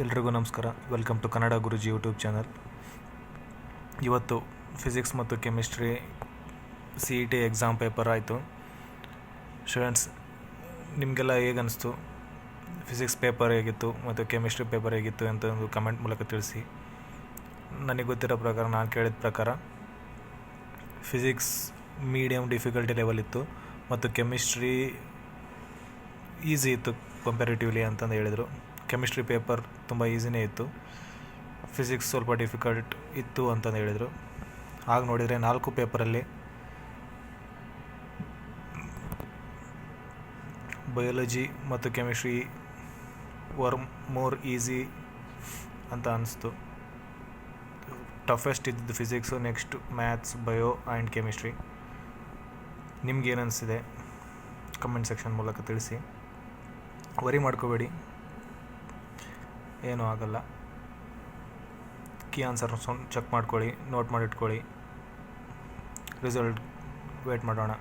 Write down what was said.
ಎಲ್ರಿಗೂ ನಮಸ್ಕಾರ. Welcome to Kannada Guruji YouTube channel. ಇವತ್ತು ಫಿಸಿಕ್ಸ್ ಮತ್ತು ಕೆಮಿಸ್ಟ್ರಿ CET ಎಕ್ಸಾಮ್ ಪೇಪರ್ ಆಯಿತು. ಸ್ಟೂಡೆಂಟ್ಸ್, ನಿಮಗೆಲ್ಲ ಹೇಗೆ ಅನಿಸ್ತು? ಫಿಸಿಕ್ಸ್ ಪೇಪರ್ ಹೇಗಿತ್ತು ಮತ್ತು ಕೆಮಿಸ್ಟ್ರಿ ಪೇಪರ್ ಹೇಗಿತ್ತು ಅಂತ ಒಂದು ಕಮೆಂಟ್ ಮೂಲಕ ತಿಳಿಸಿ. ನನಗೆ ಗೊತ್ತಿರೋ ಪ್ರಕಾರ, ನಾನು ಕೇಳಿದ ಪ್ರಕಾರ ಫಿಸಿಕ್ಸ್ ಮೀಡಿಯಮ್ ಡಿಫಿಕಲ್ಟಿ ಲೆವೆಲ್ ಇತ್ತು ಮತ್ತು ಕೆಮಿಸ್ಟ್ರಿ ಈಸಿ ಇತ್ತು ಕಂಪ್ಯಾರಿಟಿವ್ಲಿ ಅಂತಂದು ಹೇಳಿದರು. ಕೆಮಿಸ್ಟ್ರಿ ಪೇಪರ್ ತುಂಬ ಈಸಿನೇ ಇತ್ತು, ಫಿಸಿಕ್ಸ್ ಸ್ವಲ್ಪ ಡಿಫಿಕಲ್ಟ್ ಇತ್ತು ಅಂತಂದು ಹೇಳಿದರು. ಆಗ ನೋಡಿದರೆ 4 ಪೇಪರಲ್ಲಿ ಬಯಾಲಜಿ ಮತ್ತು ಕೆಮಿಸ್ಟ್ರಿ ವರ್ ಮೋರ್ ಈಸಿ ಅಂತ ಅನಿಸ್ತು. ಟಫೆಸ್ಟ್ ಇದ್ದಿದ್ದು physics, next maths, bio and chemistry. ನಿಮ್ಗೇನು ಅನಿಸಿದೆ ಕಮೆಂಟ್ ಸೆಕ್ಷನ್ ಮೂಲಕ ತಿಳಿಸಿ. ವರಿ ಮಾಡ್ಕೋಬೇಡಿ, ಏನೂ ಆಗಲ್ಲ. ಕೀ ಆನ್ಸರ್ ಚೆಕ್ ಮಾಡ್ಕೊಳ್ಳಿ, ನೋಟ್ ಮಾಡಿಟ್ಕೊಳ್ಳಿ. ರಿಸಲ್ಟ್ ವೇಟ್ ಮಾಡೋಣ.